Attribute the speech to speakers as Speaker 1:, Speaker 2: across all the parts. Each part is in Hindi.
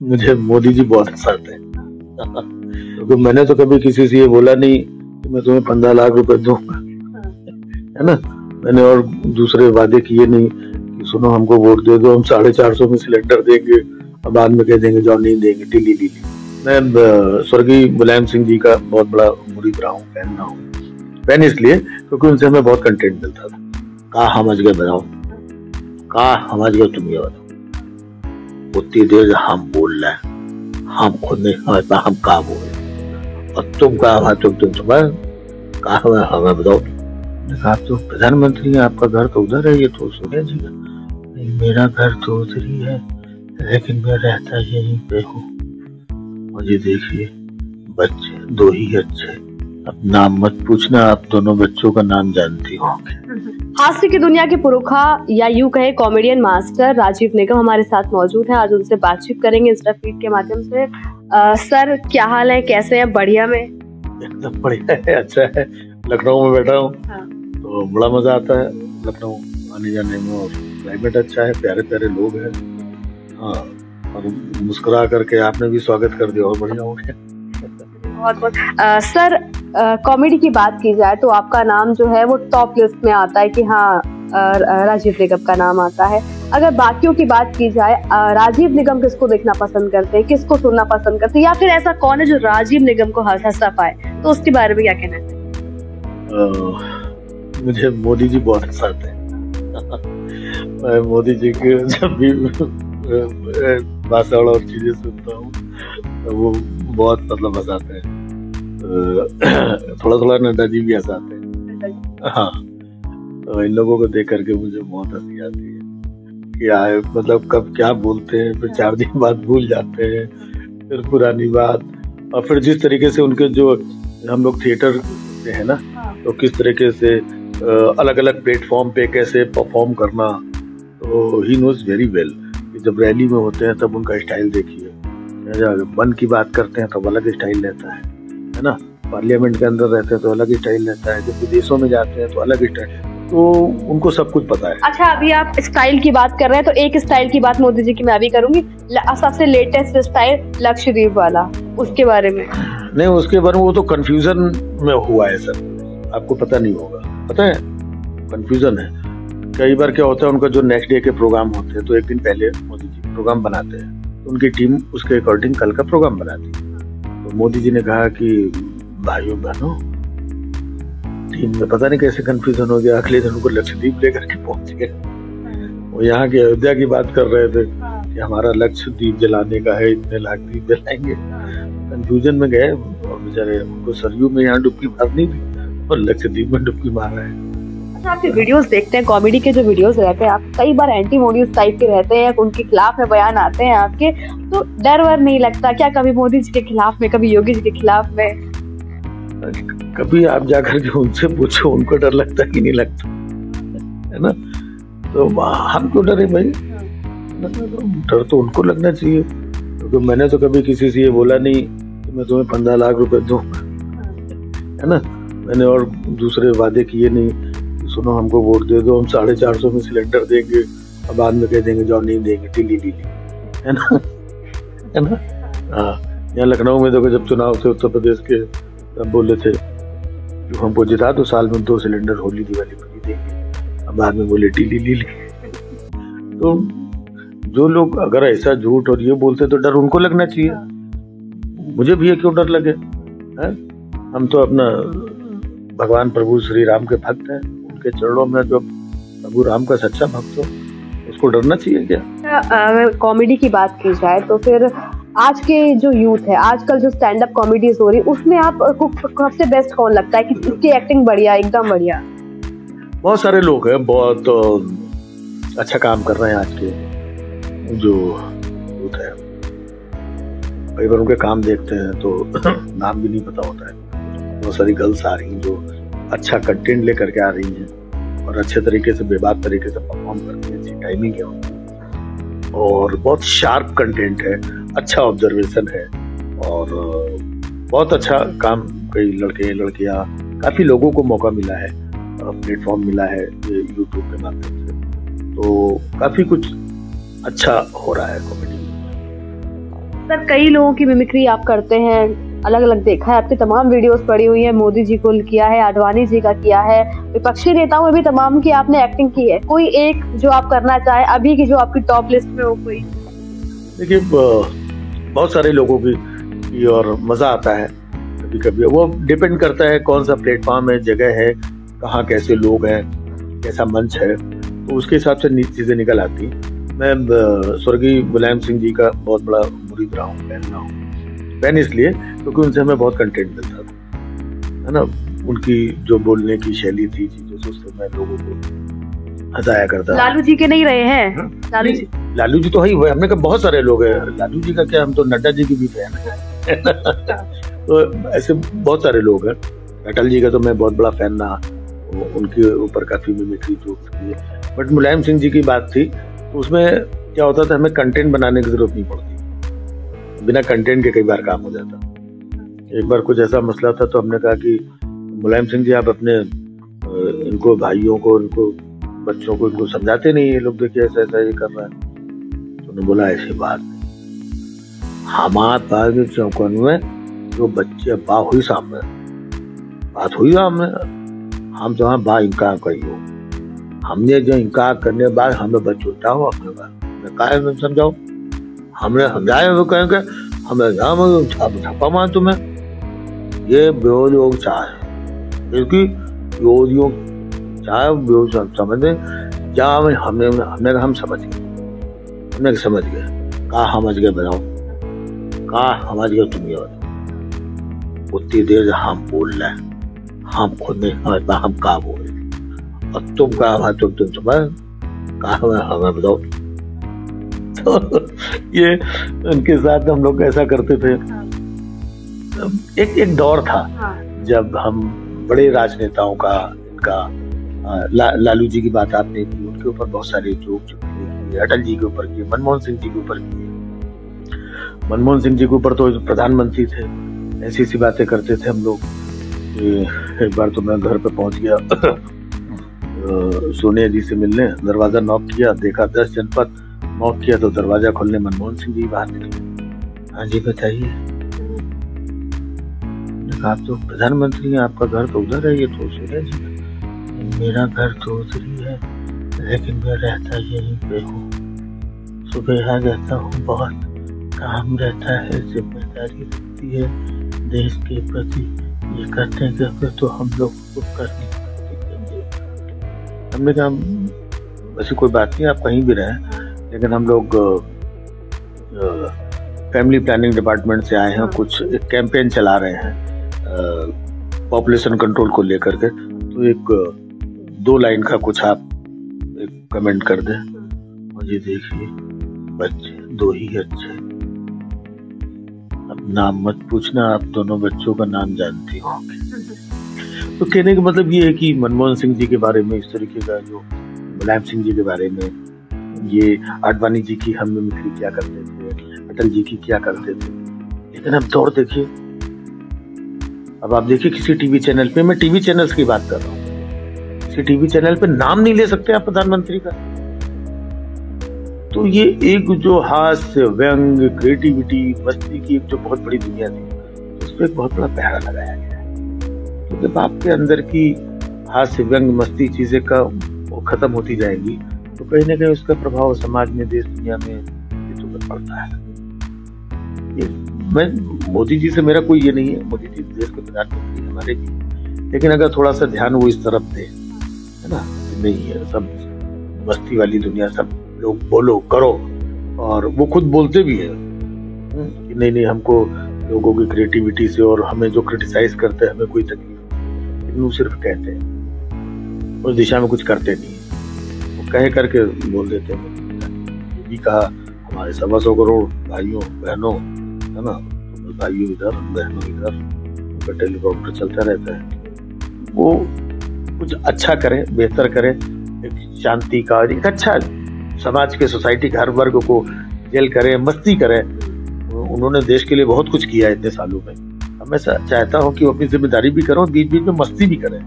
Speaker 1: मुझे मोदी जी बहुत हंसाते हैं क्योंकि मैंने तो कभी किसी से ये बोला नहीं कि मैं तुम्हें 15 लाख रुपए दूंगा, है ना। मैंने और दूसरे वादे किए नहीं कि सुनो हमको वोट दे दो, हम 450 में सिलेंडर देंगे और बाद में कह देंगे जाओ नहीं देंगे, टिली लीली। मैं स्वर्गीय मुलायम सिंह जी का बहुत बड़ा मुरीद रहा हूँ, फैन रहा हूँ। फैन इसलिए क्योंकि उनसे हमें बहुत कंटेंट मिलता था। कहा समझ गए बताओ, कहा समझ गए तुम ये बताओ। उतनी देर हम बोल रहे हैं, हम खुद नहीं समझ हम कहा बोल रहे और तुम कहा तुम समझ कहा हमें बताओ। आप तो प्रधानमंत्री हैं, आपका घर तो उधर है, ये तो सुने जी मेरा घर तो उधर ही है लेकिन मैं रहता यहीं पे हूँ। मुझे देखिए बच्चे दो ही अच्छे, अब नाम मत पूछना, आप दोनों बच्चों का नाम जानती होंगे।
Speaker 2: हास्य की दुनिया के पुरुखा या यूं कहे कॉमेडियन मास्टर राजीव निगम हमारे साथ मौजूद हैं। आज उनसे बातचीत करेंगे इंस्टा फीड के माध्यम से। सर क्या हाल है, कैसे हैं? बढ़िया में?
Speaker 1: एकदम बढ़िया है, अच्छा है। लखनऊ में बैठा हूँ तो बड़ा मजा आता है लखनऊ आने जाने में, और क्लाइमेट अच्छा है, प्यारे प्यारे लोग हैं। हाँ, और मुस्कुरा करके आपने भी स्वागत कर दिया और बढ़िया हो गया।
Speaker 2: बहुत बहुत। सर कॉमेडी की बात की जाए तो आपका नाम जो है वो टॉप लिस्ट में आता है कि हाँ राजीव निगम का नाम आता है। अगर बाकियों की बात की जाए, राजीव निगम किसको देखना पसंद करते हैं, किसको सुनना पसंद करते हैं, या फिर ऐसा कौन है जो राजीव निगम को हंसा पाए, तो उसके बारे में क्या कहना है?
Speaker 1: मुझे मोदी जी बहुत हंसाते हैं मैं मोदी जी के जब भी भाषण और चीजें सुनता हूँ तो वो बहुत मतलब हंसाते हैं। थोड़ा थोड़ा नड्डा जी भी हंसाते हैं। हाँ, तो इन लोगों को देख करके मुझे बहुत हंसी आती है कि आए मतलब कब क्या बोलते हैं, फिर 4 दिन बाद भूल जाते हैं, फिर पुरानी बात, और फिर जिस तरीके से उनके जो हम लोग थिएटर से है ना, तो किस तरीके से अलग अलग प्लेटफॉर्म पे कैसे परफॉर्म करना, तो ही नोज वेरी वेल। जब रैली में होते हैं तब उनका स्टाइल देखिए, मन की बात करते हैं तब अलग स्टाइल रहता है ना। पार्लियामेंट के अंदर रहते हैं तो अलग स्टाइल रहता है, जब विदेशों में जाते हैं तो अलग स्टाइल, तो उनको सब कुछ पता है।
Speaker 2: अच्छा, अभी आप स्टाइल की बात कर रहे हैं तो एक स्टाइल की बात मोदी जी की मैं भी करूंगी। सबसे लेटेस्ट स्टाइल लक्षद्वीप वाला, उसके बारे में?
Speaker 1: नहीं, उसके बारे में वो तो कंफ्यूजन में हुआ है सर, आपको पता नहीं होगा। पता है, कंफ्यूजन है। कई बार क्या होता है, उनका जो नेक्स्ट डे के प्रोग्राम होते हैं तो एक दिन पहले मोदी जी प्रोग्राम बनाते हैं, तो उनकी टीम उसके अकॉर्डिंग कल का प्रोग्राम बनाती है। तो मोदी जी ने कहा कि भाइयों बहनों, टीम में पता नहीं कैसे कंफ्यूजन हो गया, अगले दिन उनको लक्षद्वीप लेकर के पहुंच गए। वो यहाँ की अयोध्या की बात कर रहे थे कि हमारा लक्ष्य दीप जलाने का है, इतने लाख दीप जलाएंगे। कंफ्यूजन में गए और बेचारे उनको सरयू में यहाँ डुबकी मारनी थी और लक्षद्वीप में डुबकी मार रहे हैं।
Speaker 2: अच्छा, आपके वीडियोस देखते हैं, कॉमेडी के जो वीडियोस रहते हैं, आप कई बार एंटी मोदी टाइप के रहते हैं, उनके खिलाफ में बयान आते हैं आपके, तो डर वर नहीं लगता क्या कभी मोदी जी के खिलाफ में, कभी योगी जी के खिलाफ में?
Speaker 1: कभी आप जाकर के उनसे पूछो, उनको डर लगता कि नहीं लगता, है ना। तो हम क्यों डरे भाई, डर तो उनको लगना चाहिए, क्योंकि मैंने तो कभी किसी से ये बोला नहीं कि मैं तुम्हें 15 लाख रुपए दूंगा, है ना। मैंने और दूसरे वादे किए नहीं कि सुनो हमको वोट दे दो, हम 450 में सिलेंडर देंगे और बाद में कह देंगे जाओ नहीं देंगे, टिली लीली, है ना, है ना। हाँ, यहाँ लखनऊ में देखो जब चुनाव थे उत्तर प्रदेश के, तब बोले थे कि हमको जिता तो साल में 2 सिलेंडर होली दिवाली फ्री देंगे, अब बाद में बोले टिली लीली। तो जो लोग अगर ऐसा झूठ और ये बोलते तो डर उनको लगना चाहिए, मुझे भी ये क्यों डर लगे है? हम तो अपना भगवान प्रभु श्री राम के भक्त हैं, उनके चरणों में जो प्रभु राम का सच्चा भक्त हो उसको डरना चाहिए क्या?
Speaker 2: अगर कॉमेडी की बात की जाए तो फिर आज के जो यूथ है, आजकल जो स्टैंड अप कॉमेडीज हो रही, उसमें आपको सबसे बेस्ट कौन लगता है कि उसकी एक्टिंग बढ़िया, एकदम बढ़िया?
Speaker 1: बहुत सारे लोग हैं, बहुत अच्छा काम कर रहे हैं आज के जो यूथ है। कई बार उनके काम देखते हैं तो नाम भी नहीं पता होता है। बहुत सारी गर्ल्स आ रही हैं जो अच्छा कंटेंट लेकर के आ रही हैं और अच्छे तरीके से, बेबाक तरीके से परफॉर्म करती हैं, अच्छी टाइमिंग है उनकी और बहुत शार्प कंटेंट है, अच्छा ऑब्जर्वेशन है और बहुत अच्छा काम। कई लड़के लड़कियां, काफी लोगों को मौका मिला है, प्लेटफॉर्म मिला है यूट्यूब के माध्यम से, तो काफी कुछ अच्छा हो रहा है कॉमेडी।
Speaker 2: सर कई लोगों की मिमिक्री आप करते हैं, अलग अलग देखा है, आपकी तमाम वीडियोस पड़ी हुई है, मोदी जी को किया है, आडवाणी जी का किया है, विपक्षी नेताओं में भी तमाम की आपने एक्टिंग की है। कोई एक जो आप करना चाहे अभी की, जो आपकी टॉप लिस्ट में हो कोई?
Speaker 1: देखिए बहुत सारे लोगों की और मजा आता है कभी कभी, वो डिपेंड करता है कौन सा प्लेटफॉर्म है, जगह है, कहाँ कैसे लोग हैं, कैसा मंच है, तो उसके हिसाब से चीजें निकल आती। मैं स्वर्गीय मुलायम सिंह जी का बहुत बड़ा मुरीद रहा हूँ, फैन रहा हूँ। फैन इसलिए क्योंकि उनसे हमें बहुत कंटेंट मिलता था, है ना। उनकी जो बोलने की शैली थी, चीजों से उससे मैं लोगों को हंसाया करता।
Speaker 2: लालू जी के नहीं रहे हैं?
Speaker 1: लालू जी तो ही हुए, हमने कहा बहुत सारे लोग हैं, लालू जी का क्या, हम तो नड्डा जी की भी फैन है। तो ऐसे बहुत सारे लोग हैं। अटल जी का तो मैं बहुत बड़ा फैन रहा, उनके ऊपर काफी मिमिक्री जोक्स की है। बट मुलायम सिंह जी की बात थी, तो उसमें क्या होता था, हमें कंटेंट बनाने की जरूरत नहीं पड़ती, बिना कंटेंट के कई बार काम हो जाता। एक बार कुछ ऐसा मसला था, तो हमने कहा कि मुलायम सिंह जी आप अपने इनको भाइयों को, इनको बच्चों को, इनको समझाते नहीं, ये लोग देखिए ऐसा ऐसा ये कर रहा है। तो उन्होंने बोला ऐसी बात नहीं, हमारे पास के चौकन में जो बच्चे बा हुई सामने बात हुई सामने, हम तो बा इनकार करियो, हमने जो इनकार करने के बाद हमें बच उठा हो अपने बात मैं समझाओ, हमने समझाए वो कहेंगे हमें छापा मार तुम्हें, ये विरोधियों चाहे, क्योंकि विरोधियों चाहे समझे जहाँ हमने हम समझ गए, हमने समझ गए, कहा समझ गए बताओ, कहा समझ गए तुम ये बताओ। उतनी देर हम बोल रहे हैं, हम खुद नहीं समझ पा हम कहा बोल रहे, और तुम कहा तुम समझ कहा हमें बताओ। तो ये उनके साथ हम लोग ऐसा करते थे। एक दौर था जब हम बड़े राजनेताओं का, इनका लालू जी की बात आपने की, उनके ऊपर बहुत सारे जोक किए, अटल जी के ऊपर किए, मनमोहन सिंह जी के ऊपर किए। मनमोहन सिंह जी के ऊपर तो प्रधानमंत्री थे, ऐसी ऐसी बातें करते थे हम लोग। एक बार तो मैं घर पे पहुंच गया सोनिया जी से मिलने, दरवाजा नॉक किया, देखा 10 जनपद, नॉक किया तो दरवाजा खोलने मनमोहन सिंह जी बाहर निकले। हाँ जी बताइए। आप तो प्रधानमंत्री हैं, आपका घर तो उधर है, ये तो सोनिया जी, मेरा घर तो उधर ही है, लेकिन मैं रहता यहीं पे हूँ, सुबह आ जाता हूँ, बहुत काम रहता है, जिम्मेदारी रहती है देश के प्रति, ये करते करते तो हम लोग को करनी पड़ती। हमने कहा वैसे कोई बात नहीं, आप कहीं भी रहें, लेकिन हम लोग फैमिली प्लानिंग डिपार्टमेंट से आए हैं, कुछ एक कैंपेन चला रहे हैं पॉपुलेशन कंट्रोल को लेकर के, तो एक 2 लाइन का कुछ आप एक कमेंट कर दें। मुझे देखिए बच्चे 2 ही अच्छे, अब नाम मत पूछना, आप दोनों बच्चों का नाम जानती होंगे। तो कहने का मतलब ये है कि मनमोहन सिंह जी के बारे में इस तरीके का, जो मुलायम सिंह जी के बारे में, ये आडवाणी जी की हम मिमिक्री क्या करते थे, अटल जी की क्या करते थे। लेकिन अब दौर देखिए, अब आप देखिए किसी टीवी चैनल पे, मैं टीवी चैनल्स की बात कर रहा हूँ, किसी टीवी चैनल पे नाम नहीं ले सकते आप प्रधानमंत्री का। तो ये एक जो हास्य, व्यंग, क्रिएटिविटी, मस्ती की एक जो बहुत बड़ी दुनिया थी, उस पर एक बहुत बड़ा पहरा लगाया गया है। तो जब आपके अंदर की हास्य, व्यंग, मस्ती चीजें का वो खत्म होती जाएगी, तो कहीं ना कहीं उसका प्रभाव समाज में, देश दुनिया में पड़ता है। मैं मोदी जी से मेरा कोई ये नहीं है, मोदी जी देश के प्रधानमंत्री हमारे भी, लेकिन अगर थोड़ा सा ध्यान वो इस तरफ दे, है ना, नहीं है सब मस्ती वाली दुनिया, सब लोग बोलो करो, और वो खुद बोलते भी है कि नहीं हमको लोगों की क्रिएटिविटी से, और हमें जो क्रिटिसाइज करते हैं हमें कोई तकलीफ नहीं, लेकिन वो सिर्फ कहते हैं, उस दिशा में कुछ करते नहीं है, वो कह करके बोल देते हैं। ये भी कहा हमारे 125 करोड़ भाइयों बहनों, है ना, भाइयों इधर बहनों इधर, उनका टेलीकॉप्टर चलता रहता है। वो कुछ अच्छा करे, बेहतर करे, एक शांति का, एक अच्छा समाज के, सोसाइटी के हर वर्ग को जेल करे, मस्ती करे। उन्होंने देश के लिए बहुत कुछ किया है इतने सालों में। मैं चाहता हूँ कि वो अपनी जिम्मेदारी भी करें, बीच बीच में मस्ती भी करें।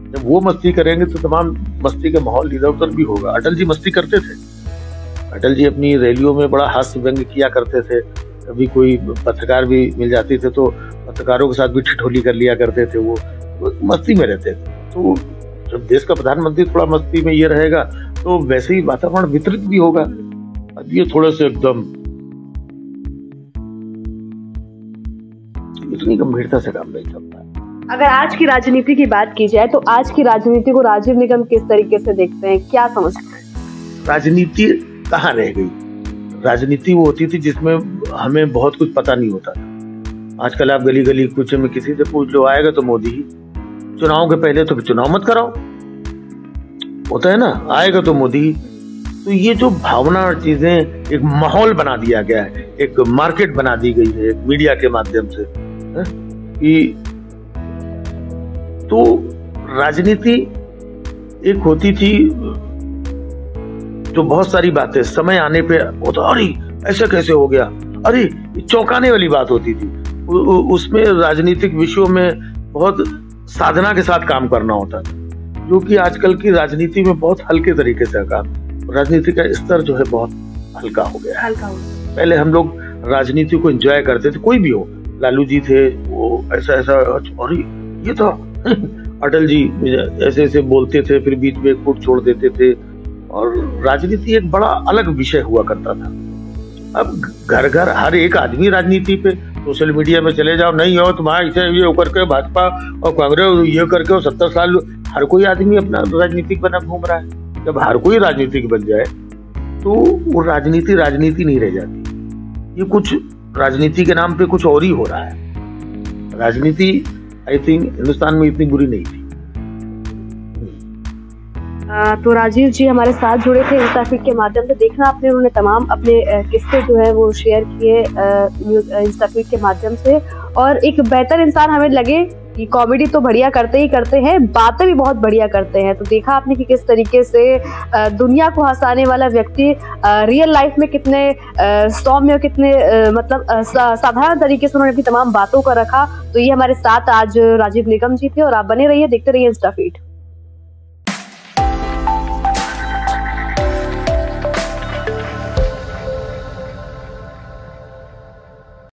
Speaker 1: जब वो मस्ती करेंगे तो तमाम मस्ती का माहौल इधर उधर भी होगा। अटल जी मस्ती करते थे, अटल जी अपनी रैलियों में बड़ा हास्य व्यंग किया करते थे, कभी कोई पत्रकार भी मिल जाते थे तो पत्रकारों के साथ भी ठिठोली कर लिया करते थे, वो मस्ती में रहते थे। तो जब देश का प्रधानमंत्री थोड़ा मस्ती में ये रहेगा तो वैसे ही वातावरण वितरित भी होगा। अब ये थोड़ा सा एकदम इतनी गंभीरता से काम नहीं चलता है।
Speaker 2: अगर आज की राजनीति की बात की जाए तो आज की राजनीति को राजीव निगम किस तरीके से देखते हैं, क्या समझते हैं?
Speaker 1: राजनीति कहाँ रह गई? राजनीति वो होती थी जिसमें हमें बहुत कुछ पता नहीं होता था। आजकल आप गली गली कुछ में किसी से पूछ लो, आएगा तो मोदी ही। चुनाव के पहले तो चुनाव मत कराओ, होता है ना, आएगा तो मोदी ही। तो ये जो भावना और चीजें, एक माहौल बना दिया गया है, एक मार्केट बना दी गई है एक मीडिया के माध्यम से कि तो राजनीति एक होती थी जो बहुत सारी बातें समय आने पे अरे ऐसा कैसे हो गया, अरे चौंकाने वाली बात होती थी। उसमें राजनीतिक विषयों में बहुत साधना के साथ काम करना होता था, जो कि आजकल की राजनीति में बहुत हल्के तरीके से काम। राजनीति का स्तर जो है बहुत हल्का हो गया। पहले हम लोग राजनीति को एंजॉय करते थे, कोई भी हो, लालू जी थे वो ऐसा अरे ये था अटल जी ऐसे ऐसे बोलते थे, फिर बीच में एक फुट छोड़ देते थे, और राजनीति एक बड़ा अलग विषय हुआ करता था। अब घर घर हर एक आदमी राजनीति पे, सोशल मीडिया में चले जाओ, नहीं हो तुम्हारा इसे ये करके भाजपा और कांग्रेस ये करके 70 साल हर कोई आदमी अपना राजनीतिक बना घूम रहा है। जब हर कोई राजनीतिक बन जाए तो वो राजनीति नहीं रह जाती। ये कुछ राजनीति के नाम पे कुछ और ही हो रहा है। राजनीति आई थिंक हिंदुस्तान में इतनी बुरी नहीं थी।
Speaker 2: तो राजीव जी हमारे साथ जुड़े थे इंस्टाफीड के माध्यम से। देखना आपने, उन्होंने तमाम अपने किस्से जो है वो शेयर किए इंस्टाफीड के माध्यम से, और एक बेहतर इंसान हमें लगे कि कॉमेडी तो बढ़िया करते ही करते हैं, बातें भी बहुत बढ़िया करते हैं। तो देखा आपने कि किस तरीके से दुनिया को हंसाने वाला व्यक्ति रियल लाइफ में कितने सौम्य, कितने मतलब साधारण तरीके से उन्होंने अपनी तमाम बातों का रखा। तो ये हमारे साथ आज राजीव निगम जी थे, और आप बने रहिए, देखते रहिए इंस्टाफीड।